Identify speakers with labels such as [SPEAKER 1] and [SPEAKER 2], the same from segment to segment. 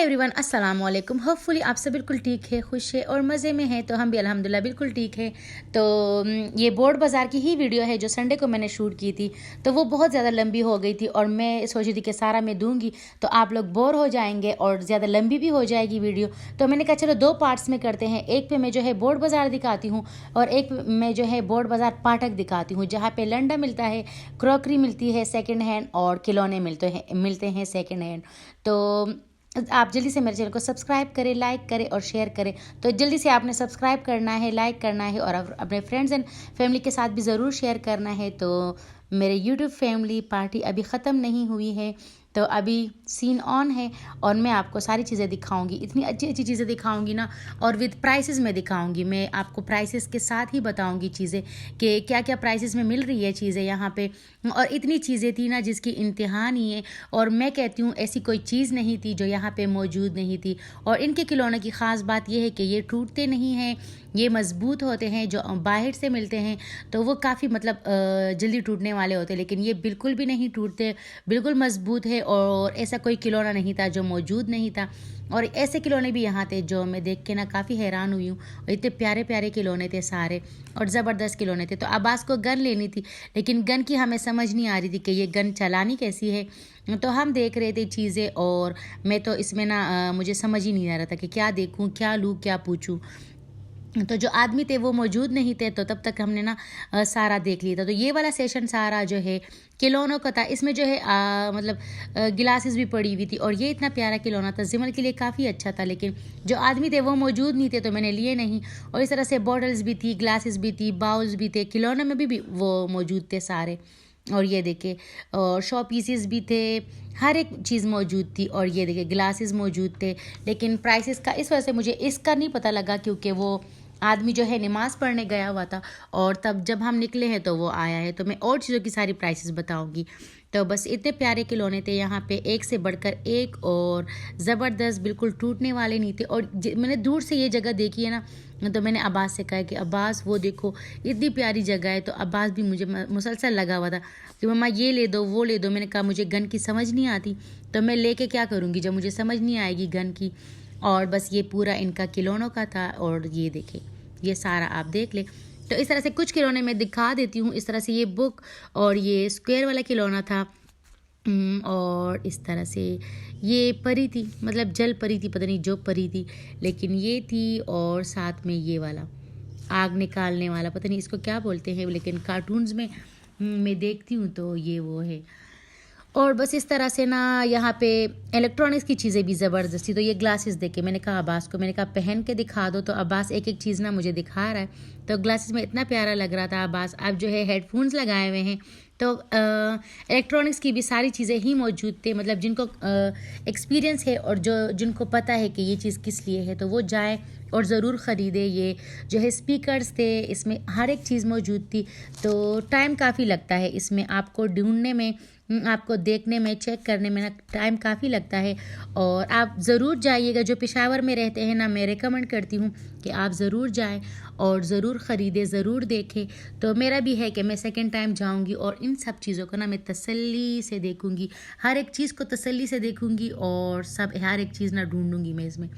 [SPEAKER 1] Everyone, अस्सलाम वालेकुम। Hopefully आप सब बिल्कुल ठीक है, खुश है और मज़े में हैं। तो हम भी अल्हम्दुलिल्लाह बिल्कुल ठीक है। तो ये बोर्ड बाज़ार की ही वीडियो है जो संडे को मैंने शूट की थी। तो वो बहुत ज़्यादा लंबी हो गई थी और मैं सोची थी कि सारा मैं दूंगी तो आप लोग बोर हो जाएंगे और ज़्यादा लंबी भी हो जाएगी वीडियो। तो मैंने कहा चलो दो पार्ट्स में करते हैं। एक पे मैं जो है बोर्ड बाज़ार दिखाती हूँ और एक में जो है बोर्ड बाज़ार पाठक दिखाती हूँ, जहाँ पे लंडा मिलता है, क्रॉकरी मिलती है सेकेंड हैंड और खिलौने मिलते हैं सेकेंड हैंड। तो आप जल्दी से मेरे चैनल को सब्सक्राइब करें, लाइक करें और शेयर करें। तो जल्दी से आपने सब्सक्राइब करना है, लाइक करना है और अपने फ्रेंड्स एंड फैमिली के साथ भी ज़रूर शेयर करना है। तो मेरे यूट्यूब फैमिली पार्टी अभी ख़त्म नहीं हुई है, तो अभी सीन ऑन है और मैं आपको सारी चीज़ें दिखाऊंगी। इतनी अच्छी अच्छी चीज़ें दिखाऊंगी ना, और विद प्राइसेस में दिखाऊंगी। मैं आपको प्राइसेस के साथ ही बताऊंगी चीज़ें कि क्या क्या प्राइसेस में मिल रही है चीज़ें यहाँ पे। और इतनी चीज़ें थी ना जिसकी इंतहा नहीं है। और मैं कहती हूँ ऐसी कोई चीज़ नहीं थी जो यहाँ पे मौजूद नहीं थी। और इनके खिलौनों की ख़ास बात यह है कि ये टूटते नहीं हैं, ये मज़बूत होते हैं। जो बाहर से मिलते हैं तो वो काफ़ी मतलब जल्दी टूटने वाले होते हैं, लेकिन ये बिल्कुल भी नहीं टूटते, बिल्कुल मज़बूत है। और ऐसा कोई खिलौना नहीं था जो मौजूद नहीं था। और ऐसे खिलौने भी यहाँ थे जो मैं देख के ना काफ़ी हैरान हुई हूँ। और इतने प्यारे प्यारे खिलौने थे सारे और ज़बरदस्त खिलौने थे। तो अब्बास को गन लेनी थी, लेकिन गन की हमें समझ नहीं आ रही थी कि ये गन चलानी कैसी है। तो हम देख रहे थे चीज़ें और मैं तो इसमें ना मुझे समझ ही नहीं आ रहा था कि क्या देखूँ, क्या लूँ, क्या पूछूँ। तो जो आदमी थे वो मौजूद नहीं थे, तो तब तक हमने ना सारा देख लिया था। तो ये वाला सेशन सारा जो है खिलौनों का था। इसमें जो है मतलब गिलासेस भी पड़ी हुई थी और ये इतना प्यारा खिलौना था, जिमल के लिए काफ़ी अच्छा था। लेकिन जो आदमी थे वो मौजूद नहीं थे तो मैंने लिए नहीं। और इस तरह से बॉटल्स भी थी, ग्लासेस भी थी, बाउल्स भी थे, खिलौनों में भी वो मौजूद थे सारे। और ये देखे और शो पीसेस भी थे, हर एक चीज़ मौजूद थी। और ये देखिए ग्लासेस मौजूद थे। लेकिन प्राइसेस का इस वजह से मुझे इसका नहीं पता लगा, क्योंकि वो आदमी जो है नमाज़ पढ़ने गया हुआ था और तब जब हम निकले हैं तो वो आया है। तो मैं और चीज़ों की सारी प्राइसेस बताऊंगी। तो बस इतने प्यारे खिलौने थे यहाँ पे, एक से बढ़कर एक, और ज़बरदस्त, बिल्कुल टूटने वाले नहीं थे। और मैंने दूर से ये जगह देखी है ना, तो मैंने अब्बास से कहा कि अब्बास वो देखो इतनी प्यारी जगह है। तो अब्बास भी मुझे मुसलसल लगा हुआ था कि मम्मा ये ले दो, वो ले दो। मैंने कहा मुझे गन की समझ नहीं आती, तो मैं लेके क्या करूँगी जब मुझे समझ नहीं आएगी गन की। और बस ये पूरा इनका खिलौनों का था। और ये देखे, ये सारा आप देख ले। तो इस तरह से कुछ खिलौने मैं दिखा देती हूँ। इस तरह से ये बुक और ये स्क्वायर वाला खिलौना था। और इस तरह से ये परी थी, मतलब जल परी थी, पता नहीं जो परी थी, लेकिन ये थी। और साथ में ये वाला आग निकालने वाला, पता नहीं इसको क्या बोलते हैं, लेकिन कार्टून्स में मैं देखती हूँ तो ये वो है। और बस इस तरह से ना यहाँ पे इलेक्ट्रॉनिक्स की चीज़ें भी ज़बरदस्ती। तो ये ग्लासेस देखे, मैंने कहा अब्बास को, मैंने कहा पहन के दिखा दो। तो अब्बास एक एक चीज़ ना मुझे दिखा रहा है। तो ग्लासेस में इतना प्यारा लग रहा था। अब्बास अब जो है हेडफोन्स लगाए हुए हैं। तो इलेक्ट्रॉनिक्स की भी सारी चीज़ें ही मौजूद थे। मतलब जिनको एक्सपीरियंस है और जिनको पता है कि ये चीज़ किस लिए है, तो वो जाए और ज़रूर ख़रीदे। ये जो है स्पीकर्स थे, इसमें हर एक चीज़ मौजूद थी। तो टाइम काफ़ी लगता है इसमें, आपको ढूंढने में, आपको देखने में, चेक करने में ना टाइम काफ़ी लगता है। और आप ज़रूर जाइएगा, जो पेशावर में रहते हैं ना, मैं रिकमेंड करती हूँ कि आप ज़रूर जाएं और ज़रूर ख़रीदें, ज़रूर देखें। तो मेरा भी है कि मैं सेकंड टाइम जाऊँगी और इन सब चीज़ों को ना मैं तसल्ली से देखूँगी, हर एक चीज़ को तसल्ली से देखूँगी और हर एक चीज़ ना ढूंढूँगी मैं इसमें।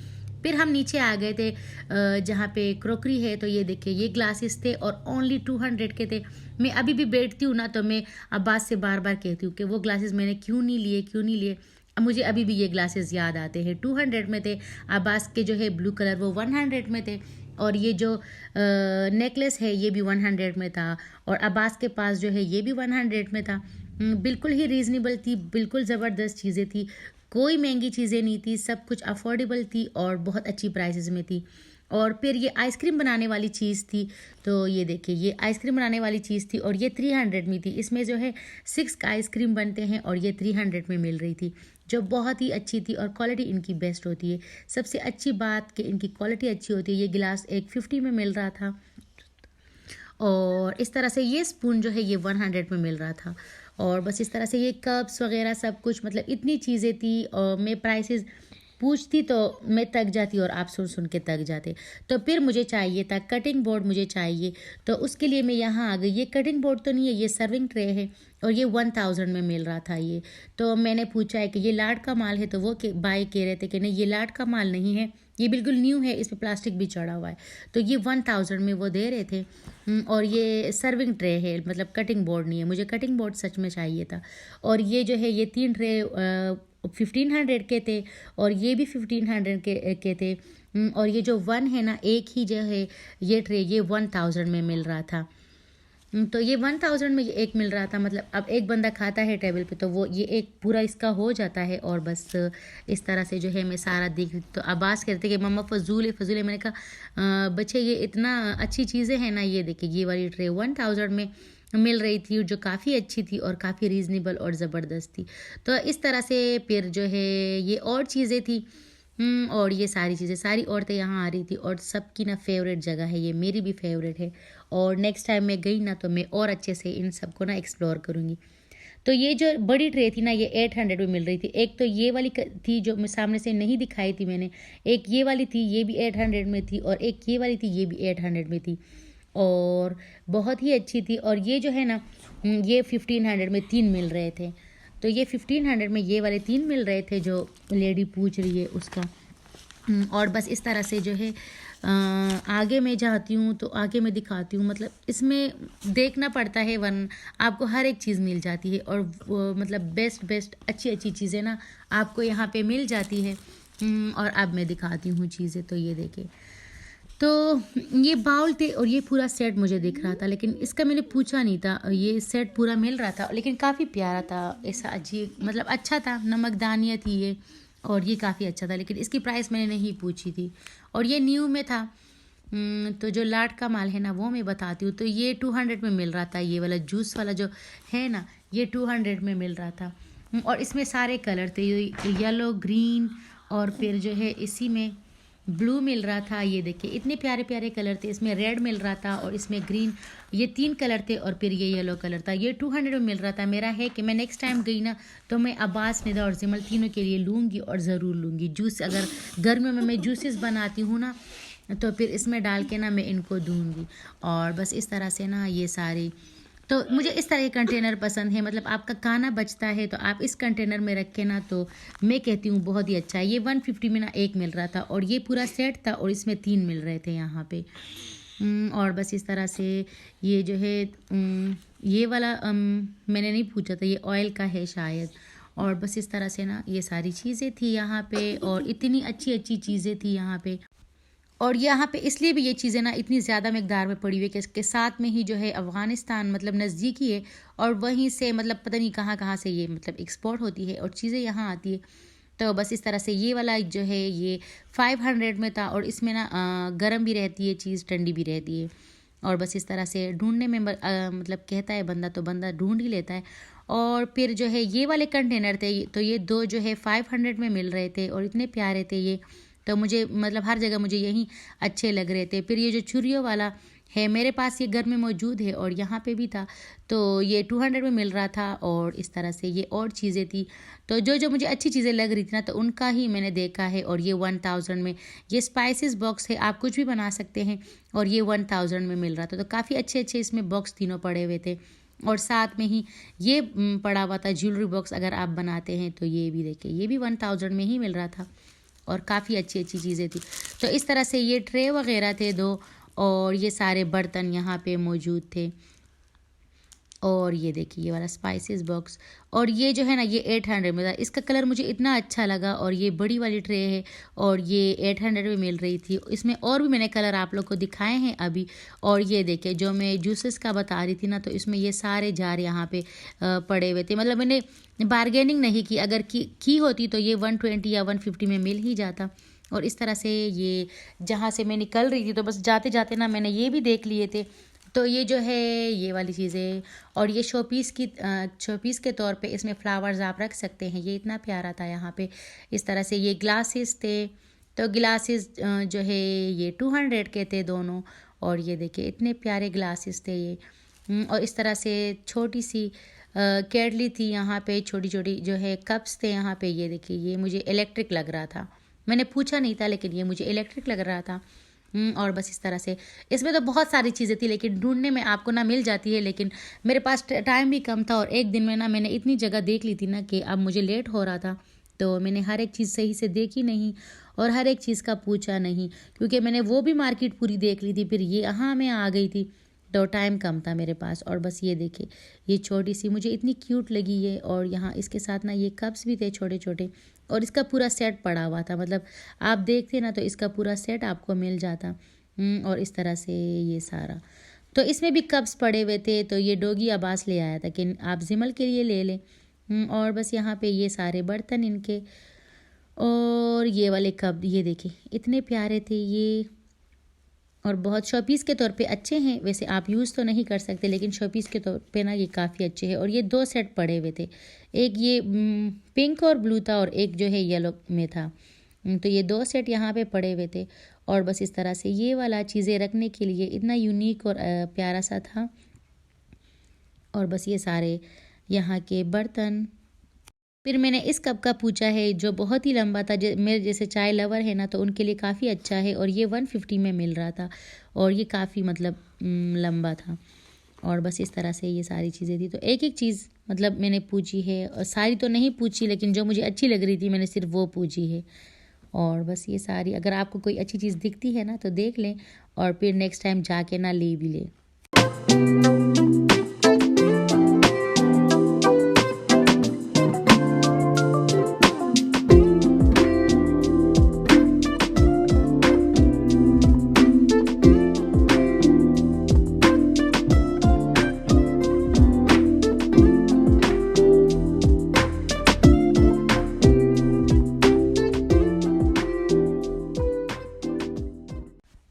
[SPEAKER 1] फिर हम नीचे आ गए थे जहाँ पे क्रॉकरी है। तो ये देखिए ये ग्लासेस थे और ओनली 200 के थे। मैं अभी भी बैठती हूँ ना तो मैं अब्बास से बार बार कहती हूँ कि वो ग्लासेस मैंने क्यों नहीं लिए, क्यों नहीं लिए। अब मुझे अभी भी ये ग्लासेस याद आते हैं। 200 में थे। अब्बास के जो है ब्लू कलर वो 100 में थे। और ये जो नेकलेस है ये भी 100 में था। और अब्बास के पास जो है ये भी 100 में था। बिल्कुल ही रीज़नेबल थी, बिल्कुल ज़बरदस्त चीज़ें थी, कोई महंगी चीज़ें नहीं थी, सब कुछ अफोर्डेबल थी और बहुत अच्छी प्राइसेस में थी। और फिर ये आइसक्रीम बनाने वाली चीज़ थी। तो ये देखिए ये आइसक्रीम बनाने वाली चीज़ थी और ये 300 में थी। इसमें जो है 6 का आइसक्रीम बनते हैं और ये 300 में मिल रही थी, जो बहुत ही अच्छी थी। और क्वालिटी इनकी बेस्ट होती है। सबसे अच्छी बात कि इनकी क्वालिटी अच्छी होती है। ये गिलास 150 में मिल रहा था। और इस तरह से ये स्पून जो है ये 100 में मिल रहा था। और बस इस तरह से ये कप्स वगैरह सब कुछ, मतलब इतनी चीज़ें थी। और मैं प्राइसेस पूछती तो मैं थक जाती और आप सुन सुन के थक जाते। तो फिर मुझे चाहिए था कटिंग बोर्ड, मुझे चाहिए, तो उसके लिए मैं यहाँ आ गई। ये कटिंग बोर्ड तो नहीं है, ये सर्विंग ट्रे है और ये 1000 में मिल रहा था ये। तो मैंने पूछा है कि ये लाट का माल है, तो वो बाई कह रहे थे कि नहीं ये लाट का माल नहीं है, ये बिल्कुल न्यू है, इस पर प्लास्टिक भी चढ़ा हुआ है। तो ये 1000 में वो दे रहे थे। और ये सर्विंग ट्रे है, मतलब कटिंग बोर्ड नहीं है, मुझे कटिंग बोर्ड सच में चाहिए था। और ये जो है ये 3 ट्रे 1500 के थे और ये भी 1500 के थे। और ये जो 1 है ना, एक ही जो है ये ट्रे ये 1000 में मिल रहा था। तो ये 1000 में ये एक मिल रहा था, मतलब अब एक बंदा खाता है टेबल पे तो वो ये एक पूरा इसका हो जाता है। और बस इस तरह से जो है मैं सारा देख रही, तो अब्बास कहते कि मम्मा फजूल है फजूल है। मैंने कहा बच्चे ये इतना अच्छी चीज़ें हैं ना, ये देखिए ये वाली ट्रे 1000 में मिल रही थी जो काफ़ी अच्छी थी और काफ़ी रीज़नेबल और ज़बरदस्त थी। तो इस तरह से फिर जो है ये और चीज़ें थी। और ये सारी चीज़ें, सारी औरतें यहाँ आ रही थी और सबकी ना फेवरेट जगह है ये, मेरी भी फेवरेट है। और नेक्स्ट टाइम मैं गई ना तो मैं और अच्छे से इन सबको ना एक्सप्लोर करूँगी। तो ये जो बड़ी ट्रे थी ना ये 800 में मिल रही थी। एक तो ये वाली थी जो मैं सामने से नहीं दिखाई थी मैंने, एक ये वाली थी ये भी 800 में थी और एक ये वाली थी ये भी 800 में थी और बहुत ही अच्छी थी। और ये जो है ना ये 1500 में 3 मिल रहे थे। तो ये 1500 में ये वाले 3 मिल रहे थे जो लेडी पूछ रही है उसका। और बस इस तरह से जो है आगे मैं जाती हूँ तो आगे मैं दिखाती हूँ, मतलब इसमें देखना पड़ता है वन आपको हर एक चीज़ मिल जाती है और मतलब बेस्ट बेस्ट अच्छी अच्छी चीज़ें ना आपको यहाँ पे मिल जाती है। और अब मैं दिखाती हूँ चीज़ें। तो ये देखिए, तो ये बाउल थे और ये पूरा सेट मुझे दिख रहा था, लेकिन इसका मैंने पूछा नहीं था। ये सेट पूरा मिल रहा था लेकिन काफ़ी प्यारा था, ऐसा अजीब मतलब अच्छा था, नमकदानियाँ थी ये और ये काफ़ी अच्छा था, लेकिन इसकी प्राइस मैंने नहीं पूछी थी और ये न्यू में था। तो जो लाट का माल है ना वो मैं बताती हूँ। तो ये 200 में मिल रहा था, ये वाला जूस वाला जो है ना ये 200 में मिल रहा था। और इसमें सारे कलर थे, येलो ग्रीन और फिर जो है इसी में ब्लू मिल रहा था। ये देखिए इतने प्यारे प्यारे कलर थे, इसमें रेड मिल रहा था और इसमें ग्रीन, ये 3 कलर थे और फिर ये येलो कलर था। ये 200 में मिल रहा था। मेरा है कि मैं नेक्स्ट टाइम गई ना तो मैं अब्बास, निदा और जिमल तीनों के लिए लूँगी और ज़रूर लूँगी जूस। अगर गर्मियों में मैं जूसेस बनाती हूँ ना तो फिर इसमें डाल के ना मैं इनको दूँगी। और बस इस तरह से ना ये सारी, तो मुझे इस तरह के कंटेनर पसंद है, मतलब आपका खाना बचता है तो आप इस कंटेनर में रखें ना, तो मैं कहती हूँ बहुत ही अच्छा है। ये 150 में ना एक मिल रहा था और ये पूरा सेट था और इसमें 3 मिल रहे थे यहाँ पे। और बस इस तरह से ये जो है ये वाला मैंने नहीं पूछा था, ये ऑयल का है शायद। और बस इस तरह से ना ये सारी चीज़ें थी यहाँ पे और इतनी अच्छी अच्छी चीज़ें थी यहाँ पे। और यहाँ पे इसलिए भी ये चीज़ें ना इतनी ज़्यादा मकदार में पड़ी हुई है कि इसके साथ में ही जो है अफ़गानिस्तान मतलब नज़दीकी है और वहीं से मतलब पता नहीं कहाँ कहाँ से ये मतलब एक्सपोर्ट होती है और चीज़ें यहाँ आती है। तो बस इस तरह से ये वाला जो है ये 500 में था और इसमें ना गर्म भी रहती है चीज़, ठंडी भी रहती है। और बस इस तरह से ढूंढने में मतलब कहता है बंदा तो बंदा ढूंढ ही लेता है। और फिर जो है ये वाले कंटेनर थे, तो ये 2 जो है 500 में मिल रहे थे और इतने प्यारे थे ये, तो मुझे मतलब हर जगह मुझे यही अच्छे लग रहे थे। फिर ये जो छुरियों वाला है मेरे पास ये घर में मौजूद है और यहाँ पे भी था, तो ये 200 में मिल रहा था। और इस तरह से ये और चीज़ें थी, तो जो जो मुझे अच्छी चीज़ें लग रही थी ना तो उनका ही मैंने देखा है। और ये 1000 में ये स्पाइसेस बॉक्स है, आप कुछ भी बना सकते हैं और ये 1000 में मिल रहा था। तो काफ़ी अच्छे अच्छे इसमें बॉक्स तीनों पड़े हुए थे और साथ में ही ये पड़ा हुआ था ज्वेलरी बॉक्स, अगर आप बनाते हैं तो ये भी देखिए ये भी 1000 में ही मिल रहा था और काफ़ी अच्छी अच्छी चीज़ें थी। तो इस तरह से ये ट्रे वगैरह थे 2 और ये सारे बर्तन यहाँ पे मौजूद थे। और ये देखिए ये वाला स्पाइसेस बॉक्स और ये जो है ना ये 800 में था। इसका कलर मुझे इतना अच्छा लगा और ये बड़ी वाली ट्रे है और ये 800 में मिल रही थी। इसमें और भी मैंने कलर आप लोग को दिखाए हैं अभी। और ये देखिए जो मैं जूसेस का बता रही थी ना, तो इसमें ये सारे जार यहाँ पे पड़े हुए थे। मतलब मैंने बारगेनिंग नहीं की, अगर की होती तो ये 120 या 150 में मिल ही जाता। और इस तरह से ये जहाँ से मैं निकल रही थी तो बस जाते जाते ना मैंने ये भी देख लिए थे। तो ये जो है ये वाली चीज़ें और ये शोपीस के तौर पे इसमें फ्लावर्स आप रख सकते हैं। ये इतना प्यारा था यहाँ पे। इस तरह से ये ग्लासेस थे, तो ग्लासेस जो है ये 200 के थे दोनों। और ये देखिए इतने प्यारे ग्लासेस थे ये। और इस तरह से छोटी सी केटली थी यहाँ पे, छोटी छोटी जो है कप्स थे यहाँ पे। ये देखिए ये मुझे इलेक्ट्रिक लग रहा था मैंने पूछा नहीं था, लेकिन ये मुझे इलेक्ट्रिक लग रहा था। और बस इस तरह से इसमें तो बहुत सारी चीज़ें थी, लेकिन ढूंढने में आपको ना मिल जाती है, लेकिन मेरे पास टाइम भी कम था और एक दिन में ना मैंने इतनी जगह देख ली थी ना कि अब मुझे लेट हो रहा था, तो मैंने हर एक चीज़ सही से देखी नहीं और हर एक चीज़ का पूछा नहीं, क्योंकि मैंने वो भी मार्केट पूरी देख ली थी, फिर ये यहाँ मैं आ गई थी, तो टाइम कम था मेरे पास। और बस ये देखिए, ये छोटी सी मुझे इतनी क्यूट लगी ये, और यहाँ इसके साथ ना ये कप्स भी थे छोटे छोटे, और इसका पूरा सेट पड़ा हुआ था, मतलब आप देखते ना तो इसका पूरा सेट आपको मिल जाता। और इस तरह से ये सारा, तो इसमें भी कप्स पड़े हुए थे, तो ये डोगी अब्बास ले आया था कि आप जिमल के लिए ले लें। और बस यहाँ पे ये सारे बर्तन इनके, और ये वाले कप ये देखिए इतने प्यारे थे ये, और बहुत शोपीस के तौर पे अच्छे हैं। वैसे आप यूज़ तो नहीं कर सकते, लेकिन शोपीस के तौर पे ना ये काफ़ी अच्छे हैं। और ये 2 सेट पड़े हुए थे, एक ये पिंक और ब्लू था, और एक जो है येलो में था। तो ये 2 सेट यहाँ पे पड़े हुए थे, और बस इस तरह से ये वाला चीज़ें रखने के लिए इतना यूनिक और प्यारा सा था। और बस ये सारे यहाँ के बर्तन। फिर मैंने इस कप का पूछा है, जो बहुत ही लंबा था, मेरे जैसे चाय लवर है ना, तो उनके लिए काफ़ी अच्छा है, और ये 150 में मिल रहा था, और ये काफ़ी मतलब लंबा था। और बस इस तरह से ये सारी चीज़ें थी, तो एक एक चीज़ मतलब मैंने पूछी है, और सारी तो नहीं पूछी, लेकिन जो मुझे अच्छी लग रही थी मैंने सिर्फ वो पूछी है। और बस ये सारी, अगर आपको कोई अच्छी चीज़ दिखती है ना तो देख लें, और फिर नेक्स्ट टाइम जाके ना ले भी लें।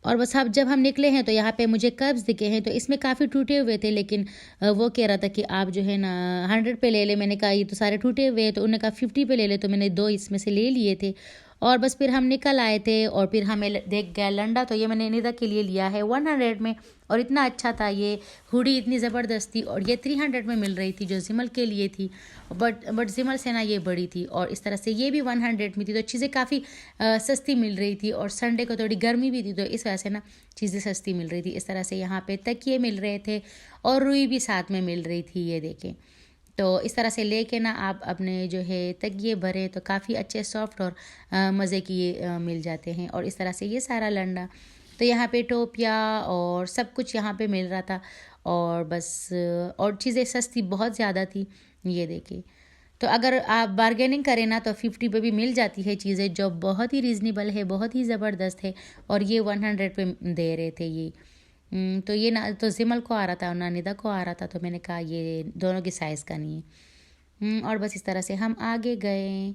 [SPEAKER 1] और बस अब जब हम निकले हैं तो यहाँ पे मुझे कप्स दिखे हैं, तो इसमें काफ़ी टूटे हुए थे, लेकिन वो कह रहा था कि आप जो है ना 100 पे ले ले। मैंने कहा ये तो सारे टूटे हुए हैं, तो उन्होंने कहा 50 पे ले ले, तो मैंने 2 इसमें से ले लिए थे। और बस फिर हम निकल आए थे, और फिर हमें देख गया लंडा, तो ये मैंने निदा के लिए लिया है 100 में, और इतना अच्छा था ये हुडी, इतनी ज़बरदस्त थी। और ये 300 में मिल रही थी, जो जिमल के लिए थी, बट जिमल से ना ये बड़ी थी। और इस तरह से ये भी 100 में थी, तो चीज़ें काफ़ी सस्ती मिल रही थी, और संडे को थोड़ी गर्मी भी थी, तो इस वजह से ना चीज़ें सस्ती मिल रही थी। इस तरह से यहाँ पे तकिए मिल रहे थे, और रुई भी साथ में मिल रही थी, ये देखें। तो इस तरह से लेके ना आप अपने जो है तकिए भरें, तो काफ़ी अच्छे सॉफ्ट और मज़े की मिल जाते हैं। और इस तरह से ये सारा लंडा, तो यहाँ पे टोपिया और सब कुछ यहाँ पे मिल रहा था, और बस और चीज़ें सस्ती बहुत ज़्यादा थी, ये देखिए। तो अगर आप बारगेनिंग करें ना तो 50 पे भी मिल जाती है चीज़ें, जो बहुत ही रीज़नेबल है, बहुत ही ज़बरदस्त है। और ये 100 पे दे रहे थे ये। तो ये ना तो जिमल को आ रहा था और ना निदा को आ रहा था, तो मैंने कहा ये दोनों की साइज़ का नहीं है। और बस इस तरह से हम आगे गए,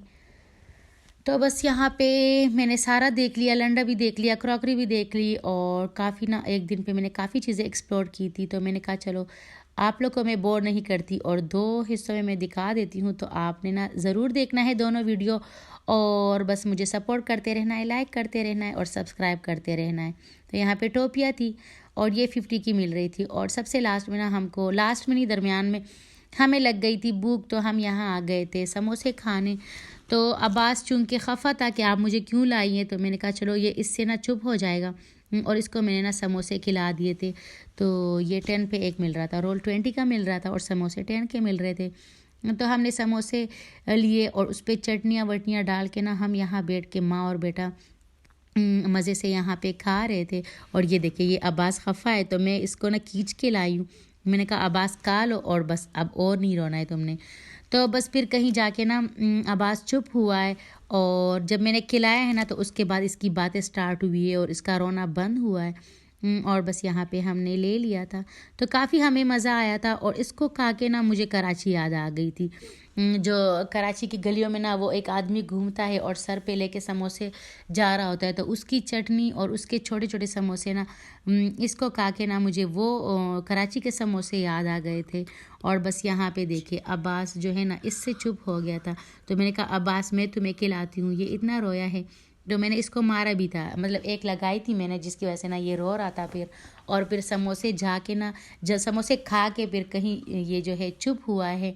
[SPEAKER 1] तो बस यहाँ पे मैंने सारा देख लिया, लंडा भी देख लिया, क्रॉकरी भी देख ली, और काफ़ी ना एक दिन पे मैंने काफ़ी चीज़ें एक्सप्लोर की थी। तो मैंने कहा चलो आप लोग को मैं बोर नहीं करती, और 2 हिस्सों में मैं दिखा देती हूँ, तो आपने ना ज़रूर देखना है दोनों वीडियो, और बस मुझे सपोर्ट करते रहना है, लाइक करते रहना है, और सब्सक्राइब करते रहना है। तो यहाँ पे टोपिया थी, और ये 50 की मिल रही थी। और सबसे लास्ट में ना हमको, लास्ट में नहीं दरमियान में हमें लग गई थी भूख, तो हम यहाँ आ गए थे समोसे खाने। तो अब्बास चूँकि खफा था कि आप मुझे क्यों लाई हैं, तो मैंने कहा चलो ये इससे ना चुप हो जाएगा, और इसको मैंने ना समोसे खिला दिए थे। तो ये 10 पे एक मिल रहा था, रोल 20 का मिल रहा था, और समोसे 10 के मिल रहे थे। तो हमने समोसे लिए, और उस पर चटनियाँ वटनियाँ डाल के ना हम यहाँ बैठ के माँ और बेटा मज़े से यहाँ पे खा रहे थे। और ये देखिए ये अब्बास खफा है, तो मैं इसको ना खींच के लाई हूँ। मैंने कहा अब्बास खा लो, और बस अब और नहीं रोना है तुमने। तो बस फिर कहीं जाके ना अब्बास चुप हुआ है, और जब मैंने खिलाया है ना तो उसके बाद इसकी बातें स्टार्ट हुई है, और इसका रोना बंद हुआ है। और बस यहाँ पे हमने ले लिया था, तो काफ़ी हमें मज़ा आया था। और इसको खा के ना मुझे कराची याद आ गई थी। जो कराची की गलियों में ना वो एक आदमी घूमता है और सर पे लेके समोसे जा रहा होता है, तो उसकी चटनी और उसके छोटे छोटे समोसे ना इसको खा के ना मुझे वो कराची के समोसे याद आ गए थे। और बस यहाँ पे देखिए अब्बास जो है ना इससे चुप हो गया था, तो मैंने कहा अब्बास मैं तुम्हें खिलाती हूँ, ये इतना रोया है। तो मैंने इसको मारा भी था, मतलब एक लगाई थी मैंने, जिसकी वजह से ना ये रो रहा था फिर। और फिर समोसे जाके ना जब समोसे खा के फिर कहीं ये जो है चुप हुआ है,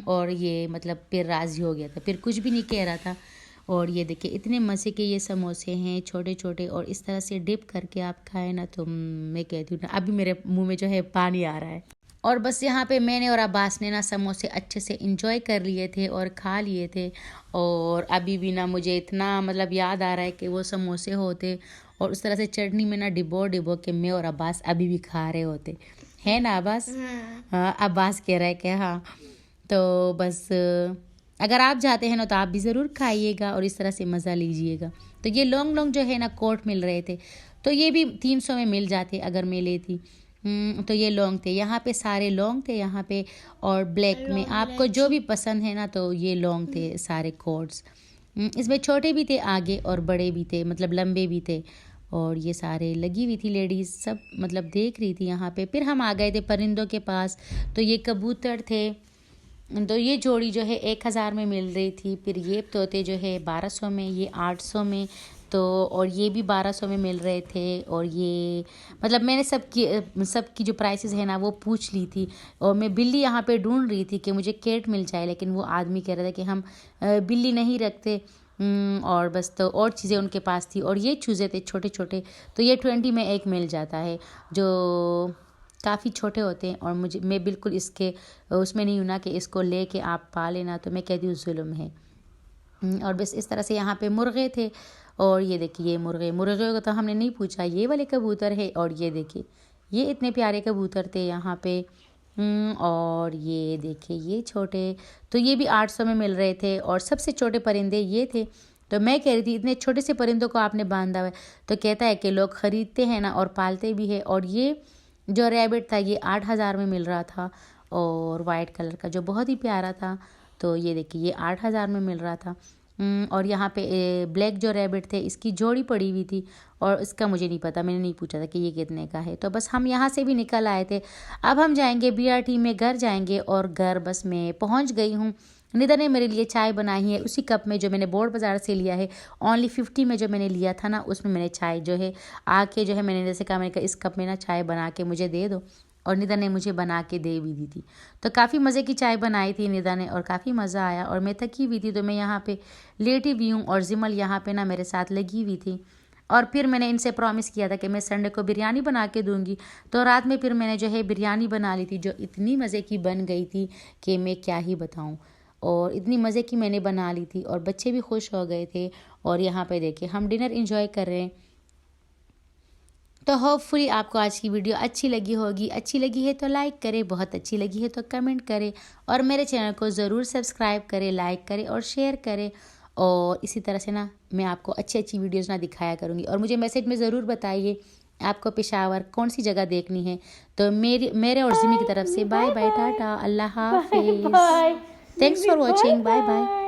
[SPEAKER 1] और ये मतलब फिर राज़ी हो गया था, फिर कुछ भी नहीं कह रहा था। और ये देखिए इतने मज़े के ये समोसे हैं, छोटे छोटे, और इस तरह से डिप करके आप खाएं ना तो मैं कहती हूँ ना, अभी मेरे मुंह में जो है पानी आ रहा है। और बस यहाँ पे मैंने और अब्बास ने ना समोसे अच्छे से इंजॉय कर लिए थे और खा लिए थे। और अभी भी ना मुझे इतना मतलब याद आ रहा है कि वो समोसे होते और उस तरह से चटनी में ना डिबो डिबो के मैं और अब्बास अभी भी खा रहे होते। है ना अब्बास? हाँ, अब्बास कह रहा है कि हाँ। तो बस अगर आप जाते हैं ना तो आप भी ज़रूर खाइएगा और इस तरह से मज़ा लीजिएगा। तो ये लॉन्ग लॉन्ग जो है ना कोट मिल रहे थे, तो ये भी 300 में मिल जाते अगर मैं लेती। तो ये लॉन्ग थे, यहाँ पे सारे लॉन्ग थे यहाँ पे, और ब्लैक में आपको जो भी पसंद है ना तो ये लॉन्ग थे सारे कोट्स। इसमें छोटे भी थे आगे और बड़े भी थे, मतलब लंबे भी थे। और ये सारे लगी हुई थी लेडीज़, सब मतलब देख रही थी यहाँ पे। फिर हम आ गए थे परिंदों के पास, तो ये कबूतर थे। तो ये जोड़ी जो है 1000 में मिल रही थी। फिर ये तोते जो है 1200 में, ये 800 में, तो और ये भी 1200 में मिल रहे थे। और ये मतलब मैंने सबकी जो प्राइसेस है ना वो पूछ ली थी। और मैं बिल्ली यहाँ पे ढूंढ रही थी कि मुझे कैट मिल जाए, लेकिन वो आदमी कह रहा था कि हम बिल्ली नहीं रखते। और बस तो और चीज़ें उनके पास थी। और ये चूज़े थे छोटे छोटे, तो ये 20 में एक मिल जाता है, जो काफ़ी छोटे होते हैं। और मैं बिल्कुल इसके उसमें नहीं हूँ ना कि इसको ले के आप पा लेना, तो मैं कहती हूँ जुल्म है। और बस इस तरह से यहाँ पे मुर्गे थे। और ये देखिए ये मुर्गे को तो हमने नहीं पूछा, ये वाले कबूतर है। और ये देखिए ये इतने प्यारे कबूतर थे यहाँ पे। और ये देखिए ये छोटे, तो ये भी 800 में मिल रहे थे। और सबसे छोटे परिंदे ये थे। तो मैं कह रही थी इतने छोटे से परिंदों को आपने बांधा हुआ है, तो कहता है कि लोग ख़रीदते हैं ना और पालते भी है। और ये जो रैबिट था ये 8000 में मिल रहा था, और वाइट कलर का जो बहुत ही प्यारा था। तो ये देखिए ये 8000 में मिल रहा था। और यहाँ पे ब्लैक जो रैबिट थे इसकी जोड़ी पड़ी हुई थी, और इसका मुझे नहीं पता, मैंने नहीं पूछा था कि ये कितने का है। तो बस हम यहाँ से भी निकल आए थे। अब हम जाएंगे BRT में, घर जाएंगे। और घर बस मैं पहुँच गई हूँ। निदा ने मेरे लिए चाय बनाई है उसी कप में जो मैंने बोर्ड बाज़ार से लिया है। ओनली 50 में जो मैंने लिया था ना उसमें मैंने चाय जो है आके जो है मैंने जैसे कहा, मैंने कहा इस कप में ना चाय बना के मुझे दे दो। और निदा ने मुझे बना के दे भी दी थी। तो काफ़ी मज़े की चाय बनाई थी निदा ने, और काफ़ी मज़ा आया। और मैं थकी हुई थी तो मैं यहाँ पे लेटी हुई हूँ, और जिमल यहाँ पे ना मेरे साथ लगी हुई थी। और फिर मैंने इनसे प्रॉमिस किया था कि मैं संडे को बिरयानी बना के दूंगी। तो रात में फिर मैंने जो है बिरयानी बना ली थी, जो इतनी मज़े की बन गई थी कि मैं क्या ही बताऊँ। और इतनी मज़े की मैंने बना ली थी, और बच्चे भी खुश हो गए थे। और यहाँ पे देखिए हम डिनर एंजॉय कर रहे हैं। तो होपफुली आपको आज की वीडियो अच्छी लगी होगी। अच्छी लगी है तो लाइक करें, बहुत अच्छी लगी है तो कमेंट करें, और मेरे चैनल को ज़रूर सब्सक्राइब करें, लाइक करें और शेयर करें। और इसी तरह से ना मैं आपको अच्छी अच्छी वीडियोज़ ना दिखाया करूँगी। और मुझे मैसेज में ज़रूर बताइए आपको पेशावर कौन सी जगह देखनी है। तो मेरे और जिमी की तरफ से बाय बाय, टाटा, अल्लाह हाफिज़। Thanks for watching, bye bye.